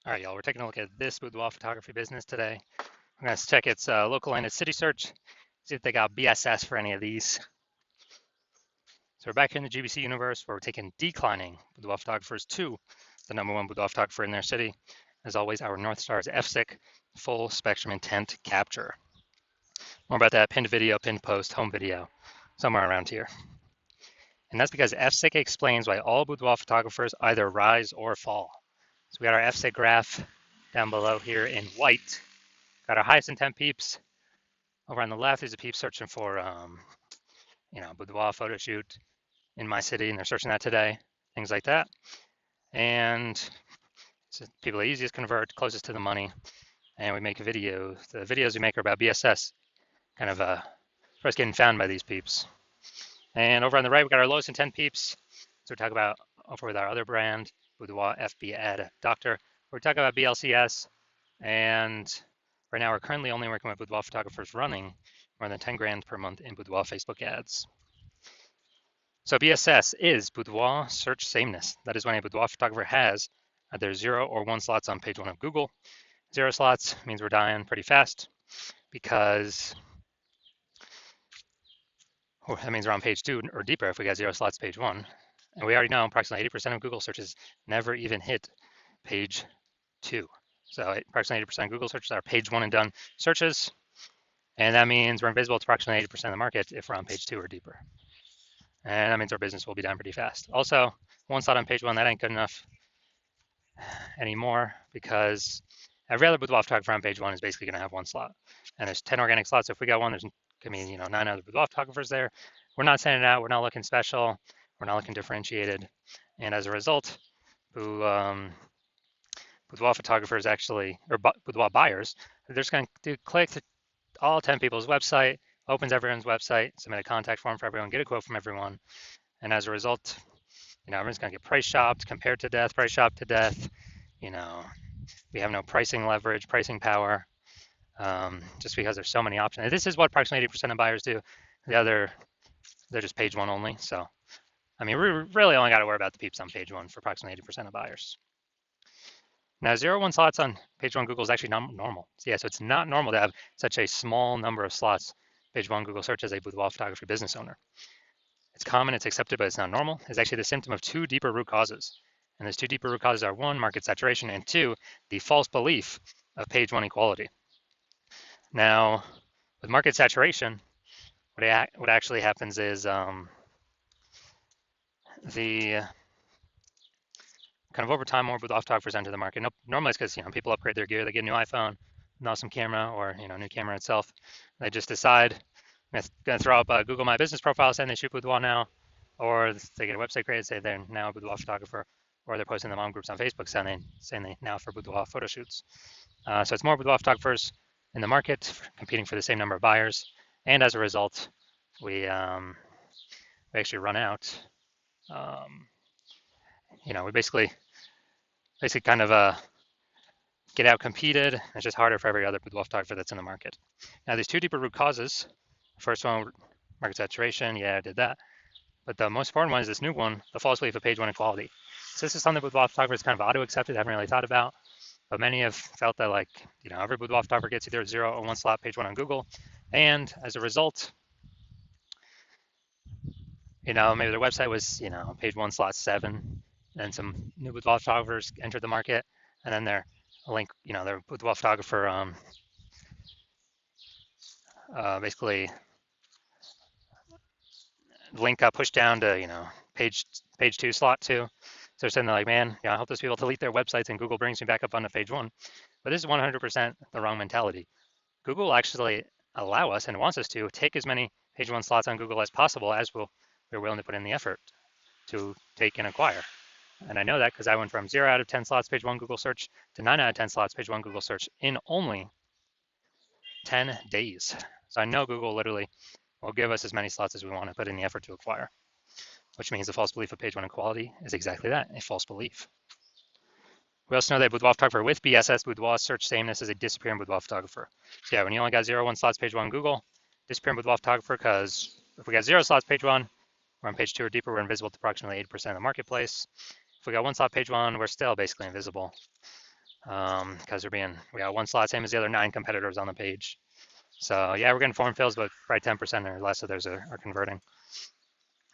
All right, y'all, we're taking a look at this boudoir photography business today. I'm going to check its local and its city search, see if they got BSS for any of these. So we're back here in the GBC universe where we're taking declining boudoir photographers to the #1 boudoir photographer in their city. As always, our North Star is FSIC, full spectrum intent capture. More about that pinned video, pinned post, home video, somewhere around here. And that's because FSIC explains why all boudoir photographers either rise or fall. So we got our FSIC graph down below here in white. Got our highest intent peeps. Over on the left, there's a peep searching for, boudoir photo shoot in my city, and they're searching that today, things like that. And so people that easiest convert, closest to the money, and we make a video. The videos we make are about BSS, kind of first getting found by these peeps. And over on the right, we got our lowest intent peeps. So we talk about over with our other brand, Boudoir FB Ad Doctor. We're talking about BLCS, and right now we're currently only working with boudoir photographers running more than 10 grand per month in boudoir Facebook ads. So BSS is boudoir search sameness. That is when a boudoir photographer has either 0 or 1 slots on page 1 of Google. 0 slots means we're dying pretty fast because that means we're on page 2 or deeper if we got 0 slots page 1. And we already know approximately 80% of Google searches never even hit page 2. So approximately 80% of Google searches are page 1 and done searches. And that means we're invisible to approximately 80% of the market if we're on page 2 or deeper. And that means our business will be down pretty fast. Also, 1 slot on page 1, that ain't good enough anymore because every other boudoir photographer on page 1 is basically going to have 1 slot. And there's 10 organic slots. So if we got 1, there's going to be 9 other boudoir photographers there. We're not sending it out. We're not looking special. We're not looking differentiated. And as a result, boudoir photographers actually, or boudoir buyers, they're just going to click to all 10 people's website, opens everyone's website, submit a contact form for everyone, get a quote from everyone. And as a result, everyone's going to get price shopped, compared to death, price shopped to death. We have no pricing leverage, pricing power, just because there's so many options. And this is what approximately 80% of buyers do. The other, they're just page 1 only. So, we really only got to worry about the peeps on page 1 for approximately 80% of buyers. Now, 0 1 slots on page 1 Google is actually not normal. So it's not normal to have such a small number of slots page 1 Google search as a boudoir photography business owner. It's common, it's accepted, but it's not normal. It's actually the symptom of 2 deeper root causes. And those 2 deeper root causes are 1, market saturation, and 2, the false belief of page 1 equality. Now, with market saturation, what actually happens is the kind of over time, more boudoir photographers enter the market. Normally it's because people upgrade their gear, they get a new iPhone, an awesome camera, or new camera itself. They just decide I'm gonna throw up a Google My Business profile saying they shoot boudoir now, or they get a website created, say they're now a boudoir photographer, or they're posting the mom groups on Facebook saying they now for boudoir photo shoots. So it's more boudoir photographers in the market competing for the same number of buyers, and as a result, we actually run out. We basically kind of get out competed. It's just harder for every other boudoir photographer that's in the market. Now, these 2 deeper root causes. First one, market saturation. Yeah, I did that. But the most important one is this new one, the false belief of page 1 equality. So this is something boudoir photographers kind of auto-accepted, haven't really thought about. But many have felt that every boudoir photographer gets either 0 or 1 slot page 1 on Google. And as a result, maybe their website was, page 1 slot 7. And some new boudoir photographers entered the market. And then their link, their boudoir photographer basically link got pushed down to page 2 slot 2. So they're saying like, man, I hope those people delete their websites and Google brings me back up onto page 1. But this is 100% the wrong mentality. Google actually allow us and wants us to take as many page 1 slots on Google as possible as we're willing to put in the effort to take and acquire. And I know that because I went from 0 out of 10 slots page 1 Google search to 9 out of 10 slots page 1 Google search in only 10 days. So I know Google literally will give us as many slots as we want to put in the effort to acquire, which means the false belief of page 1 equality is exactly that, a false belief. We also know that boudoir photographer with BSS, boudoir search sameness, is a disappearing boudoir photographer. So yeah, when you only got 0 1 slots page 1 Google, disappearing boudoir photographer, because if we got 0 slots page 1, we're on page 2 or deeper, we're invisible to approximately 80% of the marketplace. If we got 1 slot page 1, we're still basically invisible. because we got one slot, same as the other 9 competitors on the page. So yeah, we're getting form fills, but probably 10% or less of those are converting.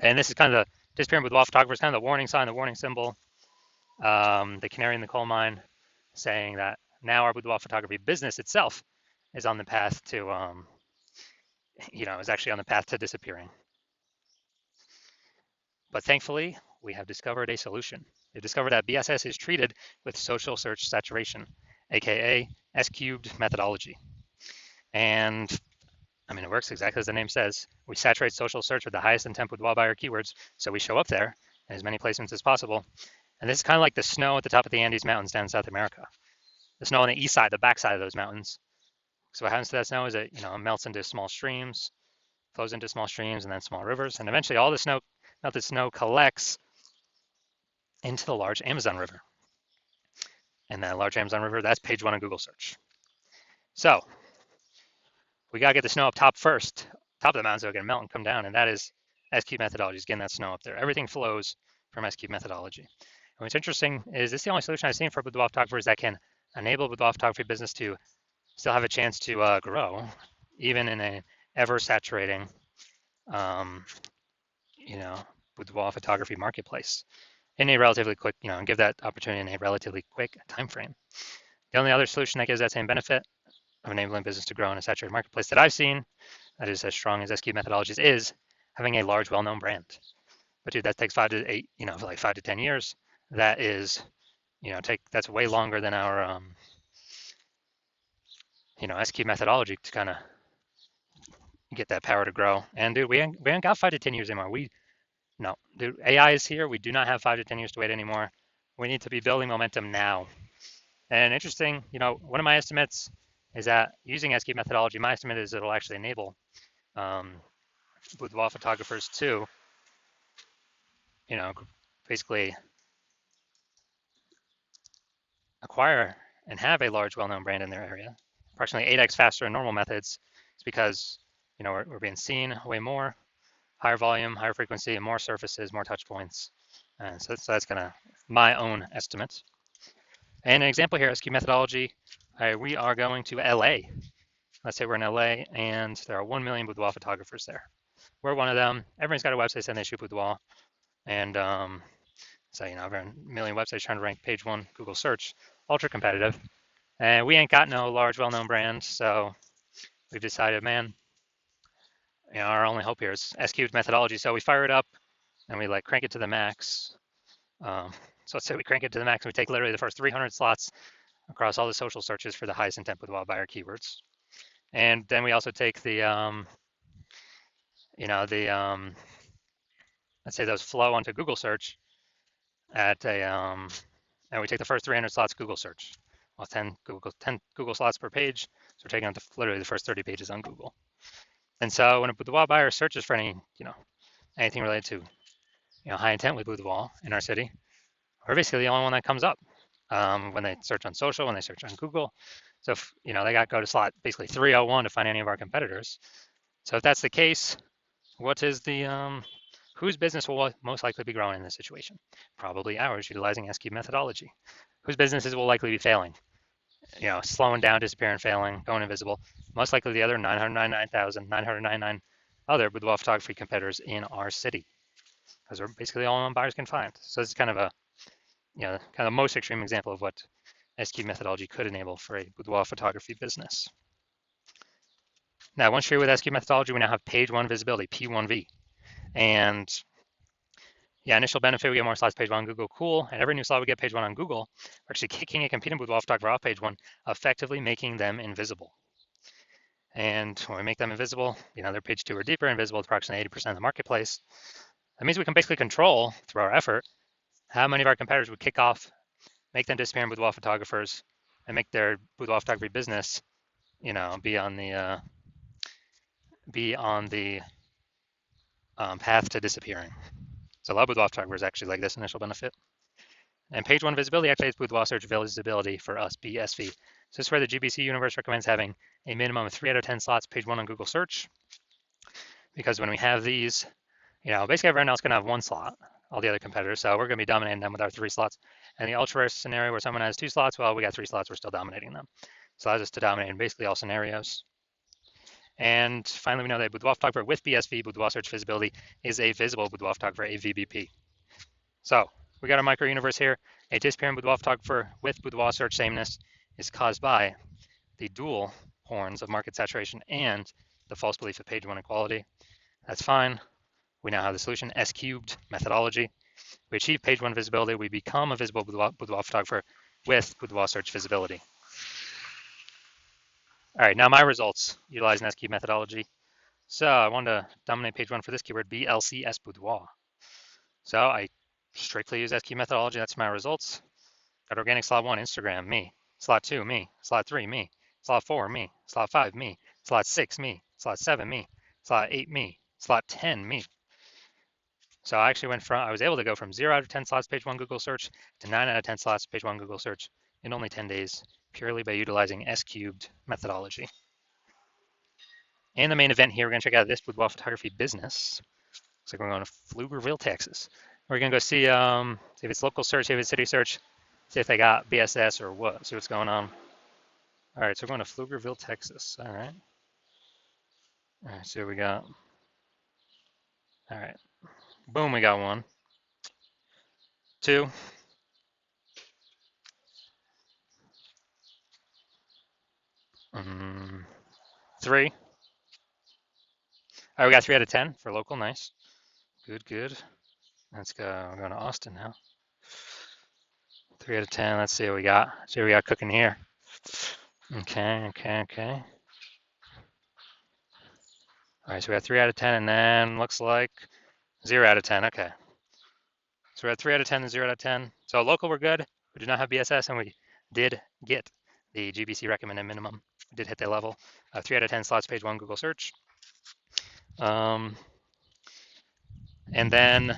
And this is kind of the disappearing boudoir photographers, kind of the warning sign, the warning symbol, the canary in the coal mine, saying that now our boudoir photography business itself is on the path to, is actually on the path to disappearing. But thankfully, we have discovered a solution. We've discovered that BSS is treated with social search saturation, aka S-cubed methodology. And I mean, it works exactly as the name says. We saturate social search with the highest intent boudoir buyer keywords, so we show up there in as many placements as possible. And this is kind of like the snow at the top of the Andes Mountains down in South America. The snow on the east side, the back side of those mountains. So what happens to that snow is it melts into small streams, flows into small streams and then small rivers, and eventually all the melted snow collects into the large Amazon River. And that large Amazon River, that's page 1 of Google search. So we gotta get the snow up top first, top of the mountain, so it can melt and come down, and that is S-cube methodology, is getting that snow up there. Everything flows from S-cube methodology. And what's interesting is this is the only solution I've seen for boudoir photographers that can enable boudoir photography business to still have a chance to grow, even in a ever-saturating, boudoir photography marketplace in a relatively quick, and give that opportunity in a relatively quick time frame. The only other solution that gives that same benefit of enabling business to grow in a saturated marketplace that I've seen that is as strong as S-cube methodologies is having a large, well-known brand. But dude, that takes 5 to 8, for like 5 to 10 years. That is, that's way longer than our, S-cube methodology to kind of get that power to grow. And dude, we ain't got 5 to 10 years anymore. No, dude, AI is here. We do not have 5 to 10 years to wait anymore. We need to be building momentum now. And interesting, one of my estimates is that using S-cube methodology, my estimate is it'll actually enable boudoir photographers to, basically acquire and have a large, well-known brand in their area, approximately 8x faster than normal methods. It's because, we're being seen way more, higher volume, higher frequency, and more surfaces, more touch points. And so that's kind of my own estimate. And an example here, S-cube methodology, we are going to LA. Let's say we're in LA and there are 1 million boudoir photographers there. We're one of them. Everyone's got a website saying they shoot boudoir. And so, over a million websites trying to rank page 1 Google search, ultra competitive. And we ain't got no large, well-known brand. So we've decided, man, our only hope here is S-cubed methodology. So we fire it up and we crank it to the max. So let's say we crank it to the max and we take literally the first 300 slots across all the social searches for the highest intent boudoir buyer keywords. And then we also take the, let's say those flow onto Google search at a, and we take the first 300 slots Google search. Well, 10 Google slots per page. So we're taking out literally the first 30 pages on Google. And so when a boudoir buyer searches for anything related to, high intent with boudoir in our city, we're basically the only one that comes up when they search on social, when they search on Google. So if, they got to go to slot basically 301 to find any of our competitors. So if that's the case, what is the whose business will most likely be growing in this situation? Probably ours, utilizing S-cube methodology. Whose businesses will likely be failing? Slowing down, disappearing, failing, going invisible. Most likely the other 999,999 other boudoir photography competitors in our city, because we're basically the only one buyers can find. So this is kind of a, kind of the most extreme example of what S-cube methodology could enable for a boudoir photography business. Now, once you're with S-cube methodology, we now have page 1 visibility, P1V. And yeah, initial benefit, we get more slots page 1 on Google, cool. And every new slot we get page 1 on Google, we're actually kicking a competing boudoir photographer off page 1, effectively making them invisible. And when we make them invisible, they're page 2 or deeper, invisible to approximately 80% of the marketplace. That means we can basically control, through our effort, how many of our competitors would kick off, make them disappear in boudoir photographers, and make their boudoir photography business, be on the path to disappearing. So a lot of boudoir photographers actually like this initial benefit. And page 1 visibility activates boudoir search visibility for us, BSV. So this is where the GBC universe recommends having a minimum of 3 out of 10 slots page 1 on Google search. Because when we have these, basically everyone else can have 1 slot. all the other competitors. So we're going to be dominating them with our 3 slots. And the ultra rare scenario where someone has 2 slots, well, we got 3 slots, we're still dominating them. So allows us to dominate in basically all scenarios. And finally, we know that Boudoir photographer with BSV, Boudoir search visibility, is a visible Boudoir photographer, a VBP. So we got a micro universe here. A disappearing Boudoir photographer with Boudoir search sameness is caused by the dual horns of market saturation and the false belief of page 1 equality. That's fine. We now have the solution, S cubed methodology. We achieve page 1 visibility. We become a visible Boudoir photographer with Boudoir search visibility. All right, now my results utilizing S cubed methodology. So I wanted to dominate page 1 for this keyword, BLCS Boudoir. So I strictly use S cubed methodology. That's my results. Got organic slot 1, Instagram, me. Slot 2, me. Slot 3, me. Slot 4, me. Slot 5, me. Slot 6, me. Slot 7, me. Slot 8, me. Slot 10, me. So I actually I was able to go from 0 out of 10 slots page 1 Google search to 9 out of 10 slots page 1 Google search in only 10 days, purely by utilizing S cubed methodology. And the main event here, we're going to check out this Boudoir photography business. Looks like we're going to Pflugerville, Texas. We're going to go see if it's local search, see if it's city search, see if they got BSS or what, see what's going on. All right, so we're going to Pflugerville, Texas. All right. All right, so we got, all right. Boom, we got 1, 2, 3. All right, we got 3 out of 10 for local. Nice. Good, good. Let's go. We're going to Austin now. 3 out of 10. Let's see what we got. See what we got cooking here. Okay, okay, okay. All right, so we got 3 out of 10, and then looks like 0 out of 10. Okay. So we're at 3 out of 10 and 0 out of 10. So local, we're good. We do not have BSS, and we did get the GBC recommended minimum. We did hit that level. 3 out of 10 slots, page 1 Google search. And then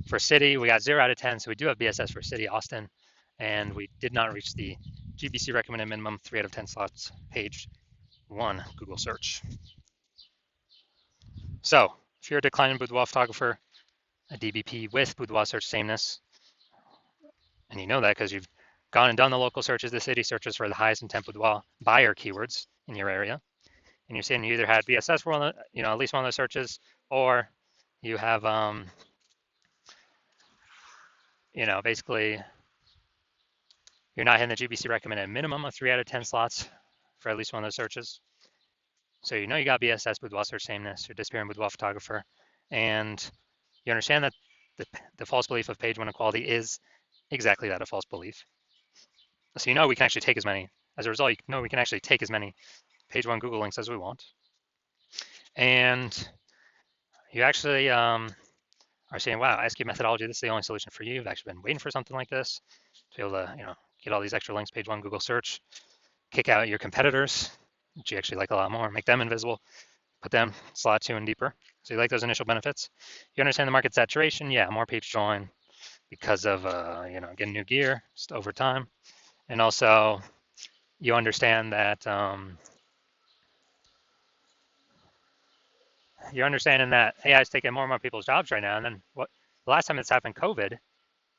for city, we got 0 out of 10. So we do have BSS for city, Austin, and we did not reach the GBC recommended minimum, 3 out of 10 slots, page 1 Google search. So if you're a declining Boudoir photographer, a DBP with Boudoir search sameness, and you know that because you've gone and done the local searches, the city searches for the highest intent Boudoir buyer keywords in your area, and you're saying you either had BSS for one of the, at least one of those searches, or you have, basically you're not hitting the GBC recommended minimum of 3 out of 10 slots for at least one of those searches. So you got BSS, Boudoir search sameness, you're disappearing Boudoir photographer, and you understand that the false belief of page 1 equality is exactly that, a false belief. So we can actually take as many, as a result, we can actually take as many page 1 Google links as we want. And you actually are saying, wow, S cubed methodology, this is the only solution for you. You've actually been waiting for something like this to be able to, get all these extra links, page 1 Google search, kick out your competitors, which you actually like a lot more, make them invisible, put them slot 2 and deeper. So you like those initial benefits. You understand the market saturation. Yeah, more peeps join because of, getting new gear just over time. And also you understand that, you're understanding that AI is taking more and more people's jobs right now. And then the last time it's happened, COVID,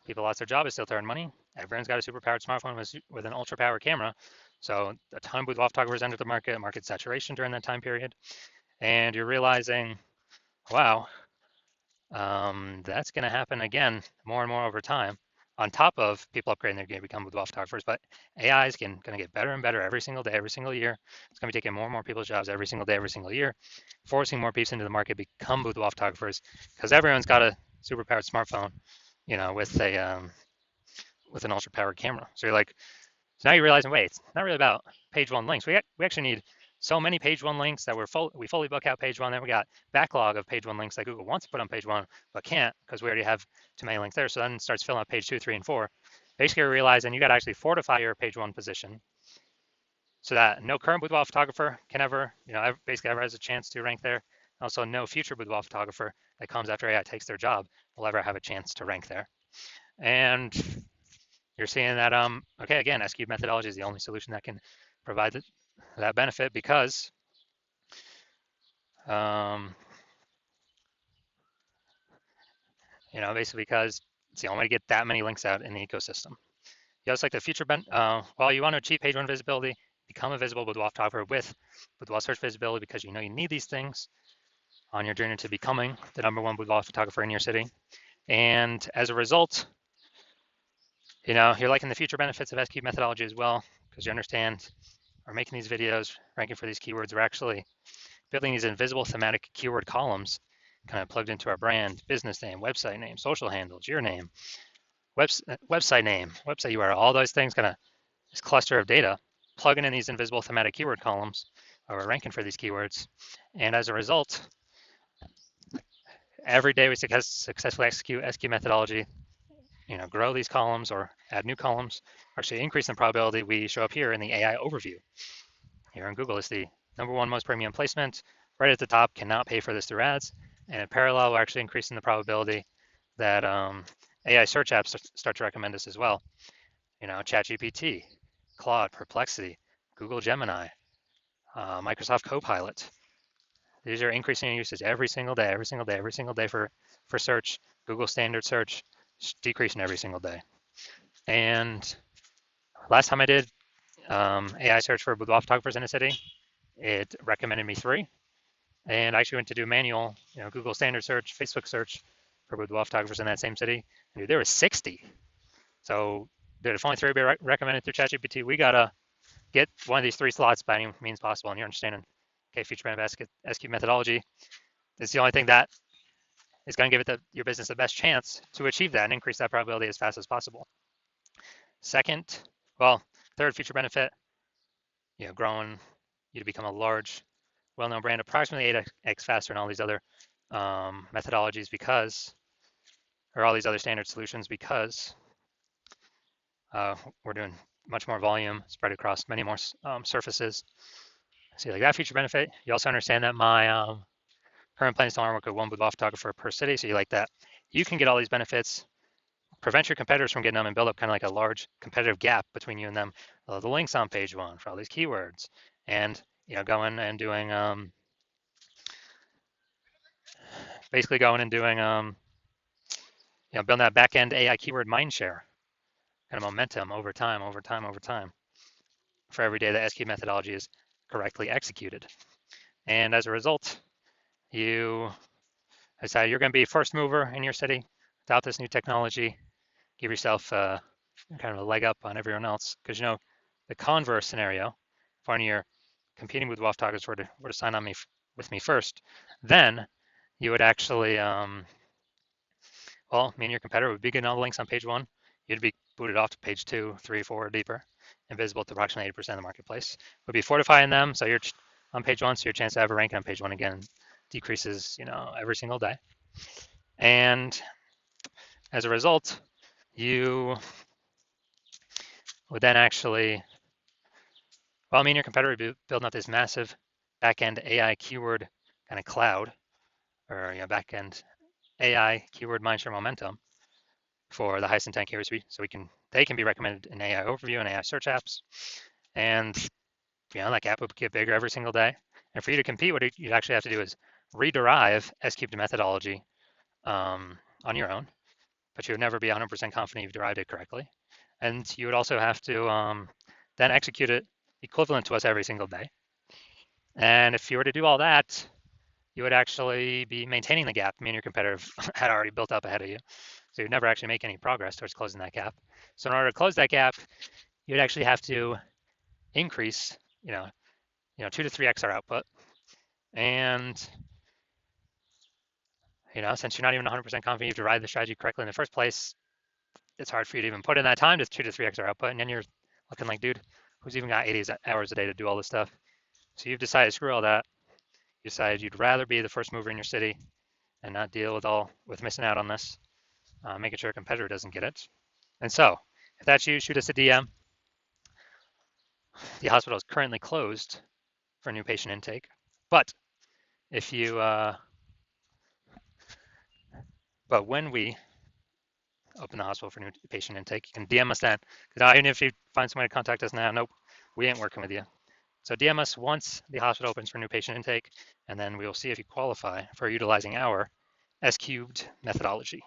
people lost their job, is still to earn money. Everyone's got a super powered smartphone with an ultra powered camera. So a ton of Boudoir photographers entered the market saturation during that time period. And you're realizing, wow, that's going to happen again more and more over time. On top of people upgrading their gear to become Boudoir photographers, but AI is going to get better and better every single day, every single year. It's going to be taking more and more people's jobs every single day, every single year, forcing more people into the market to become Boudoir photographers because everyone's got a super powered smartphone, with an ultra powered camera. So you're like, so now you're realizing, wait, it's not really about page 1 links. We actually need so many page 1 links that we fully book out page 1. Then we got backlog of page 1 links that Google wants to put on page 1, but can't because we already have too many links there. So then it starts filling up page 2, 3, and 4. Basically, you're realizing you got to actually fortify your page 1 position so that no current Boudoir photographer can ever, basically ever has a chance to rank there. Also, no future Boudoir photographer that comes after AI takes their job will ever have a chance to rank there. And you're seeing that, okay, again, S cubed methodology is the only solution that can provide that benefit because basically because it's the only way to get that many links out in the ecosystem. You also like the feature, well, you want to achieve page one visibility, become a visible Boudoir photographer with Boudoir search visibility because you need these things on your journey to becoming the #1 boudoir photographer in your city. And as a result, you're liking the future benefits of SQ methodology as well, because you understand we're making these videos, ranking for these keywords. We're actually building these invisible thematic keyword columns kind of plugged into our brand, business name, social handles, your name, website name, website URL, all those things, kind of this cluster of data, plugging in these invisible thematic keyword columns, or we're ranking for these keywords. And as a result, every day we successfully execute SQ methodology, grow these columns or add new columns, actually increase the probability we show up here in the AI overview. Here in Google is the #1 most premium placement. Right at the top, cannot pay for this through ads. And in parallel, we're actually increasing the probability that AI search apps start to recommend us as well. ChatGPT, Claude, Perplexity, Google Gemini, Microsoft Copilot. These are increasing in usage every single day for search. Google standard search decreasing every single day. And last time I did AI search for boudoir photographers in a city, it recommended me 3. And I actually went to do manual, Google standard search, Facebook search for boudoir photographers in that same city. And dude, there was 60. So dude, if only 3 would be recommended through ChatGPT, we gotta get one of these 3 slots by any means possible. And you're understanding, okay, feature benefit SQ methodology is the only thing that is going to give your business the best chance to achieve that and increase that probability as fast as possible. Third feature benefit, growing you to become a large, well-known brand, approximately 8x faster than all these other methodologies or all these other standard solutions because we're doing much more volume spread across many more surfaces. So you like that feature benefit. You also understand that my current plans don't work with 1 boudoir photographer per city, so you like that. You can get all these benefits, prevent your competitors from getting them, and build up kind of like a large competitive gap between you and them. The links on page 1 for all these keywords, and going and doing basically going and doing building that back-end AI keyword mindshare kind of momentum over time for every day that SQ methodology is correctly executed. And as a result, you decide you're going to be first mover in your city without this new technology. Give yourself kind of a leg up on everyone else, because the converse scenario, if one of your competing with boudoir photographers were to sign on with me first, then you would actually, me and your competitor would be getting all the links on page 1. You'd be booted off to page 2, 3, 4, deeper, invisible to approximately 80% of the marketplace. Would be fortifying them, so you're on page 1, so your chance to ever rank on page 1 again decreases, every single day. And as a result, you would then actually, me and your competitor would be building up this massive back-end AI keyword kind of cloud, or back-end AI keyword mindshare momentum for the highest intent keywords, so they can be recommended in AI overview and AI search apps. And that gap would get bigger every single day. And for you to compete, what you actually have to do is rederive S-cubed methodology on your own, but you would never be 100% confident you've derived it correctly. And you would also have to then execute it equivalent to us every single day. And if you were to do all that, you would actually be maintaining the gap me and your competitor had already built up ahead of you. So you'd never actually make any progress towards closing that gap. So in order to close that gap, you'd actually have to increase, 2 to 3x our output. And, since you're not even 100% confident you've derived the strategy correctly in the first place, it's hard for you to even put in that time to 2 to 3x our output. And then you're looking like, dude, who's even got 80 hours a day to do all this stuff? So you've decided, screw all that. You decided you'd rather be the first mover in your city and not deal with missing out on this, making sure a competitor doesn't get it. And so, if that's you, shoot us a DM. The hospital is currently closed for new patient intake, but if you, but when we open the hospital for new patient intake, you can DM us then. Because even if you find somebody to contact us now, nope, we ain't working with you. So DM us once the hospital opens for new patient intake, and then we will see if you qualify for utilizing our S-cubed methodology.